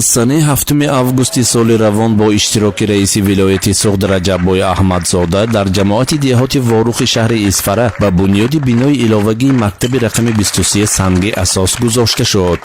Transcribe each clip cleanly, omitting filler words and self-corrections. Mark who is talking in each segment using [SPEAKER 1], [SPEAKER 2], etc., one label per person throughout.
[SPEAKER 1] سنه 7 августи соли равон бо иштироки раиси вилояти Суғд Раҷаббой Аҳмадзода дар ҷамоати деҳоти Ворухи шаҳри Исфара ба бунёди бинои иловагии мактаби рақами 23 санги асос гузошта шуд.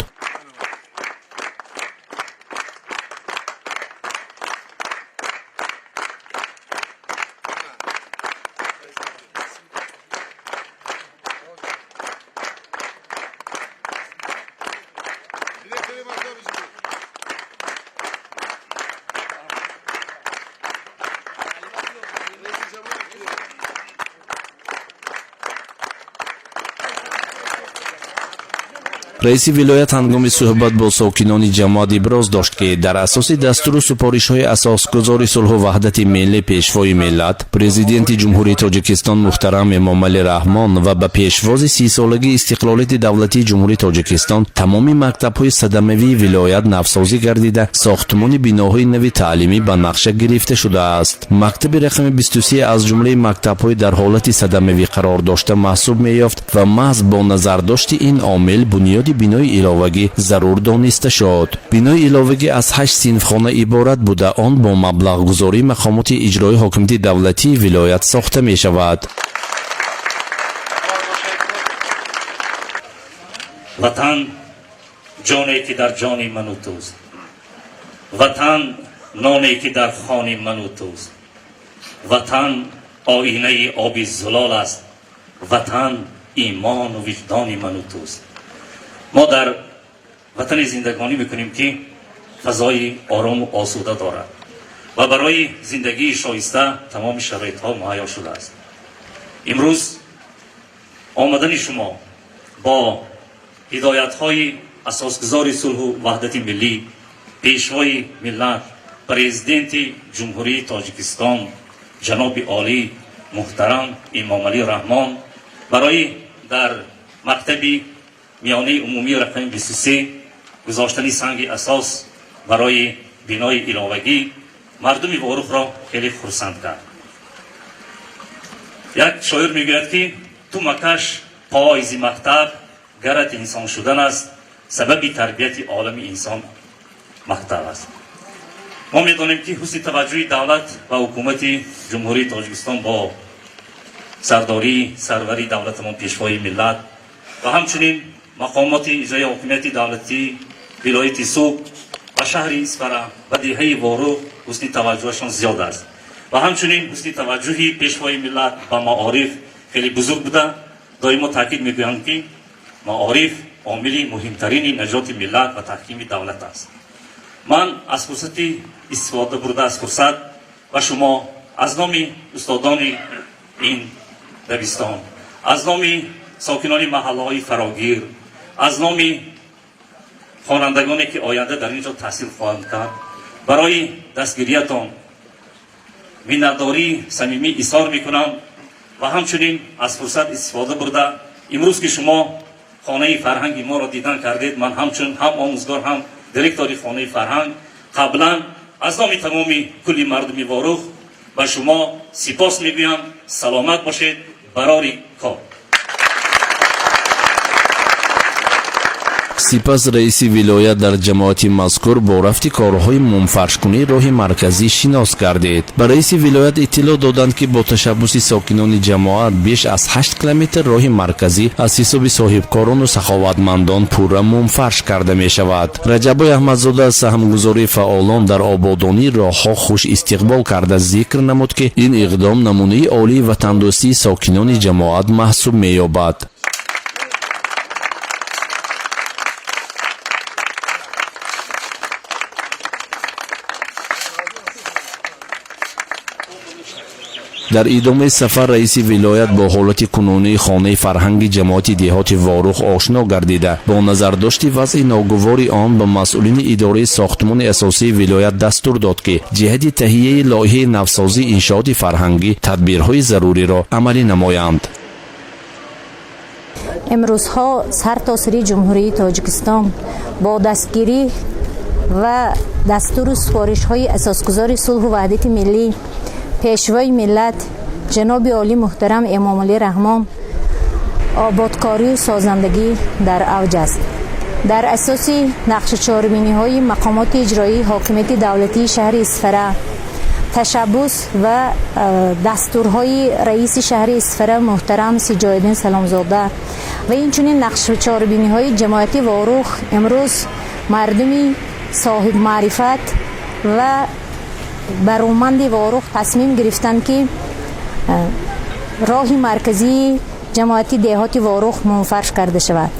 [SPEAKER 1] раиси вилоят ҳангоми суҳбат бо сокинони ҷамоат иброз дошт ки дар асоси дастуру супоришҳои асосгузори сулҳу ваҳдати миллӣ пешвои миллат президенти ҷумҳурии Тоҷикистон муҳтарам Эмомалӣ Раҳмон ва ба пешвози 30-солагии истиқлолияти давлатии ҷумҳурии Тоҷикистон тамоми мактабҳои садамавии вилоят навсозӣ гардида сохтмони биноҳои нави таълимӣ ба нақша гирифта шудааст. мактаби рақами 23 аз ҷумлаи мактабҳои дар ҳолати садамавӣ қарор дошта маҳсуб меёфт ва маҳз бо назардошти ин омил бунёди бинои иловагӣ зарур дониста шуд. бинои иловагӣ аз 8 синфхона иборат буда он бо маблағгузории мақомоти иҷрои ҳокимияти давлатии вилоят сохта мешавад.
[SPEAKER 2] ватан ҷоне ки дар ҷони ману туст, ватан ноне ки дар хони ману туст, ватан оинаи оби зулол аст, ватан имону виҷдони ману туст. ما در وطن زندگانی میکنیم که فضای آرام و آسوده دارد و برای زندگی شایسته تمام شرایط ها مهیا شده است. امروز آمدن شما با هدایت های اساسگذار صلح و وحدت ملی پیشوای ملت پرزیدنت جمهوری تاجیکستان جناب عالی محترم امامعلی رحمان برای در مکتبی میانه عمومی رقم 23 گذاشتن سنگ اساس برای بنای ایلاوگی مردم وارخ را خیلی خرسند کرد. یک شاعر میگوید که تو مکش پاییز مکتب گرت انسان شدن است، سبب تربیت عالم انسان مکتب است. ما میدانیم که حسن توجه دولت و حکومت جمهوری تاجیکستان با سرداری سروری دولتمان پیشوای ملت و همچنین مقامات اجرایی حکومت دولتی ولایت سوق و شهر اسفره و دهه وارو حسن توجهشان زیاد است و همچنین حسن توجهی پیشوای ملت و معارف خیلی بزرگ بوده. دائما تاکید میگویند که معارف عامل مهمترین نجات ملت و تحکیم دولت است. من از فرصت استفاده برده از فرصت و شما از نام استادان این دبستان، از نام ساکنان محله‌های فراگیر، از نام خوانندگانی که آینده در اینجا تحصیل خواهند کرد برای دستگیریتان میnnتداری صمیمی اظهار میکنم و همچنین از فرصت استفاده برده امروز که شما خانه فرهنگ ما را دیدن کردید، من همچون هم آموزگار هم دیرکتور خانه فرهنگ قبلا از نام تمام کلی مردم وارخ و شما سپاس میگویم. سلامت باشید برای کار.
[SPEAKER 1] سپس رئیس ولایت در جماعت مذکور با رفت کارهای منفرش‌کنی راه مرکزی شناس گردید. به رئیس ولایت اطلاع دادند که با تشبث ساکنان جماعت بیش از 8 کیلومتر راه مرکزی از حساب صاحبکاران و سخاوتمندان پورا منفرش کرده می شود. رجبای احمدزاده از سهمگذاری فعالان در آبادانی راهها خوش استقبال کرده ذکر نمود که این اقدام نمونه عالی وطندوستی ساکنان جماعت محسوب می یابد. در ادامه سفر رئیس ولایت با حالت کنونی خانه فرهنگ جماعت دهات وارخ آشنا گردیده با نظرداشت وضع ناگوار آن به مسئولین اداره ساختمان اساسی ولایت دستور داد که جهت تهیه لایحه نوسازی انشاءات فرهنگی تدبیرهای ضروری را عملی نمایند.
[SPEAKER 3] امروزها سرتاسری جمهوری تاجیکستان با دستگیری و دستور سفارش‌های اساسگذار صلح و وحدت ملی پیشوای ملت جناب عالی محترم امامعلی رحمان آبادکاری و سازندگی در اوج است. در اساس نقش چهاربینی های مقامات اجرایی حاکمیت دولتی شهر اصفهان، تشبث و دستورهای رئیس شهر اصفهان محترم سجادالدین سلامزاده و اینچنین نقش چهاربینی های جماعتی واروخ امروز مردمی صاحب معرفت و برومند واروخ تصمیم گرفتند که راه مرکزی جماعتی دهات واروخ منفرش کرده شود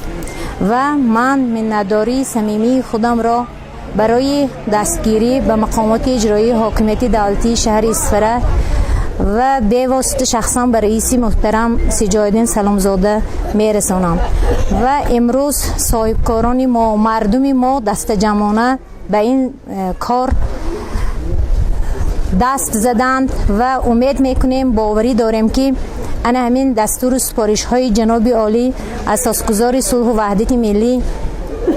[SPEAKER 3] و من منتداری صمیمی خودم را برای دستگیری به مقامات اجرایی حاکمیت دولتی شهر اصفهان و به واسطه شخصا به رئیس محترم سجادالدین سلامزاده میرسانم و امروز صاحبکاران ما، مردم ما دست جمعانه به این کار دست زدند و امید میکنیم، باوری داریم که انا همین دستور سپارش های جناب عالی اساسگزار صلح و وحدت ملی،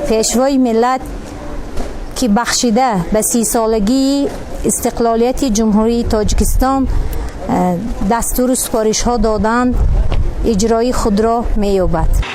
[SPEAKER 3] پیشوای ملت که بخشیده به 30 سالگی استقلالیت جمهوری تاجیکستان دستور سپارش ها دادند، اجرای خود را می‌یابد.